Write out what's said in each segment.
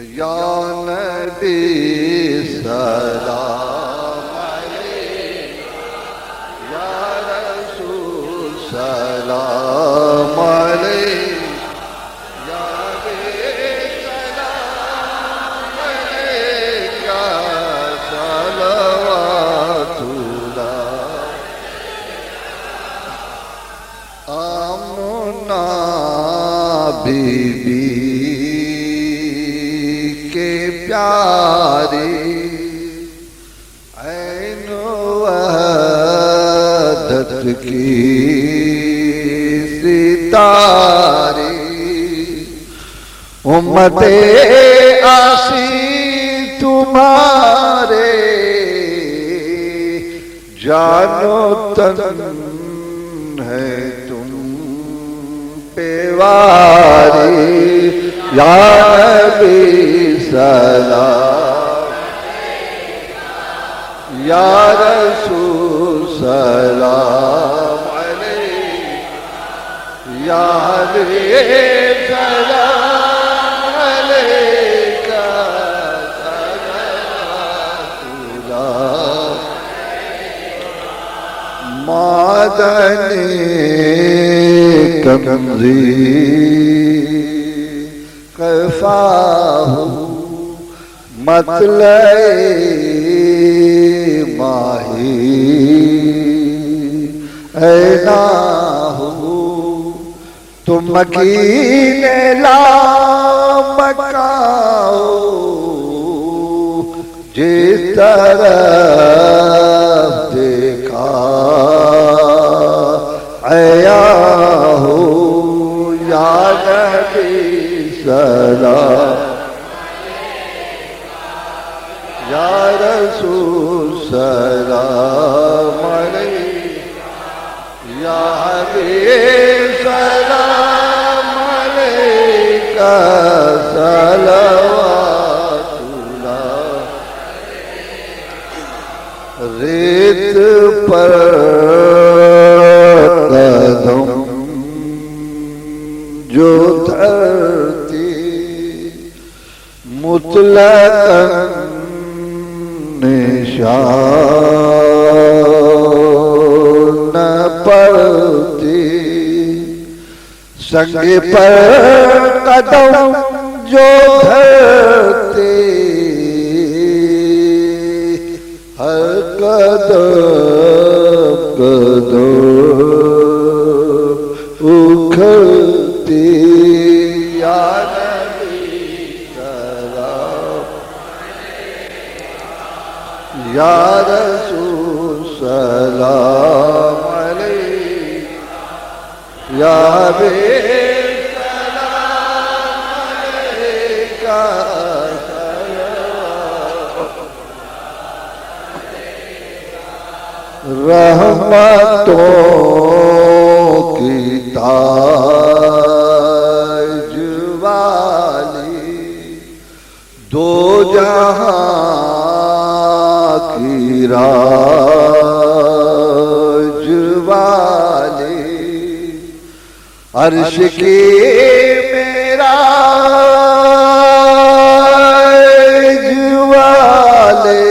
یا نبی سلام علیک، یا رسول سلام علیک، یا نبی سلام علیک، صلوات اللہ۔ آمنہ بی بی کے پیاری عین وحدت کی ستاری، امت عاصی تمہارے جان و تن ہے تم پہ واری، یا نبی سلام، یا رسول سلام علیک، یا حبیب سلام علیک، صلوات اللہ۔ مادنی کنزی کفاہ مطلع ماہی ایناہ، تم مکین لا مکاؤ، جس طرف دیکھا عیاں ہو، یا نبی سلام، یا رسول سلام علیک، یا حبیب سلام علیک، صلوات اللہ۔ ریت پر قدم جو دھرتی مطلقاً نشان پڑتی، سنگ پر قدم جو دھرتے ہر قدم قدم اکھڑتی، یا نبی سلام، یا رسول سلام علیک، یا حبیب سلام علیک، رحمتوں کی تاج والی، دو جہاں کی راج والی، عرش کی معراج والے،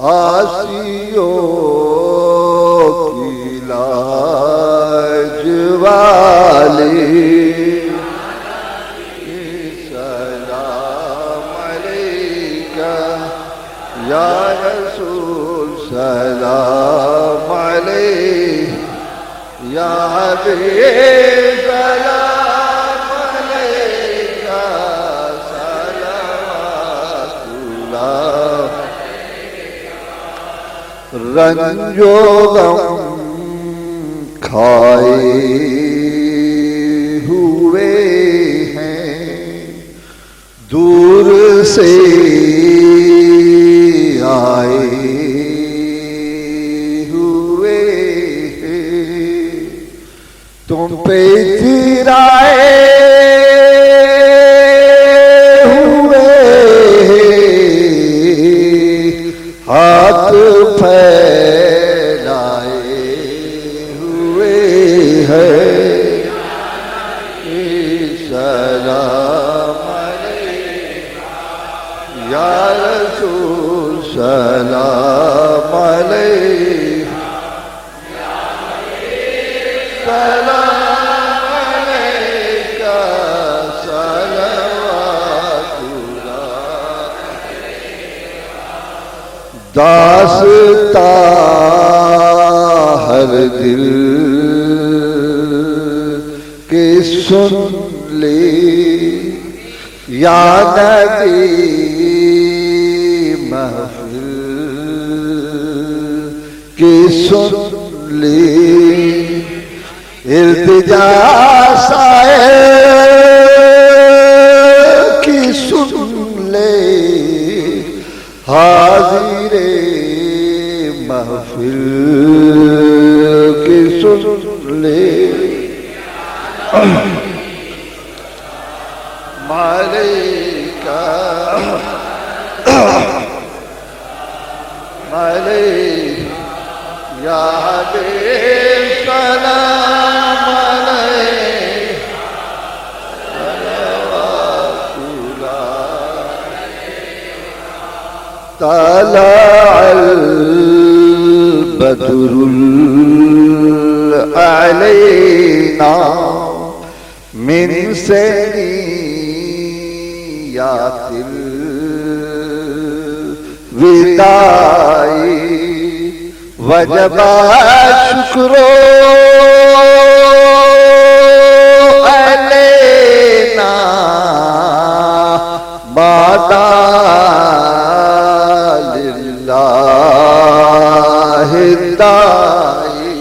عاصیوں کی لاج والی، سلام علیک، یا رسول سلام علیک، یا حبیب سلام علیک، صلوات اللہ۔ رنج و غم کھائے ہوئے ہیں، دور سے آئے ہوئے ہیں، تم پہ اترائے ہوئے ہاتھ پھیلائے ہوئے ہیں، سلام یا رسول سلام علیک سلام علیک صلوات اللہ داستان ہر دل کے سن لے یا نبی محفل کی سن لے التجا سائے کی سن لے حاضر محفل کی سن لے مالکا مالک یا حبیب سلام علیک صلوات اللہ طلع البدر علینا من ثنیات الوداع وجب شکر علینا بادا للہ الداعی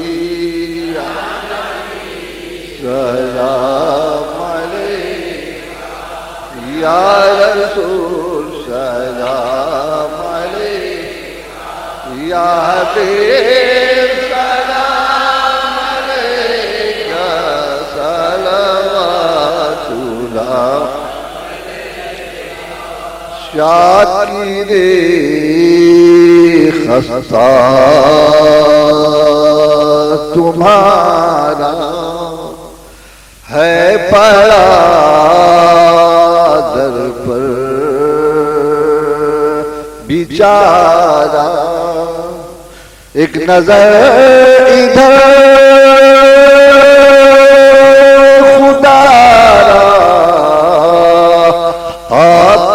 سلام علیک یا رسول سلام علیک یا حبیب سلام علیک صلوات اللہ شاکر خستہ تمہارا ہے پڑا در پر بیچارہ ایک نظر ادھر خدا را آپ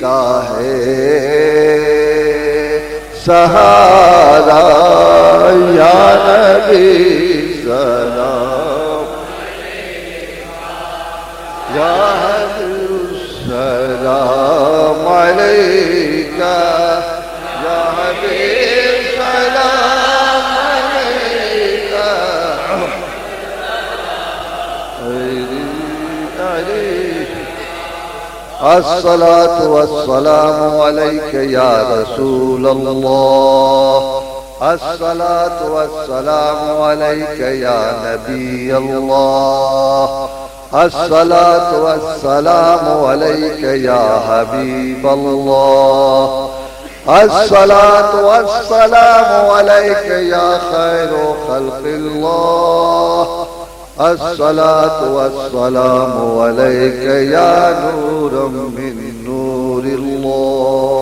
کا ہے سہارا یا نبی سلام یا حبیب سلام علیک یا حبیب سلام علیک الصلاة والسلام علیک یا رسول اللہ الصلاة والسلام علیک یا نبی اللہ الصلاة والسلام علیک یا حبیب اللہ الصلاة والسلام علیک یا خیر خلق اللہ الصلاة والسلام علیک یا نور من نور اللہ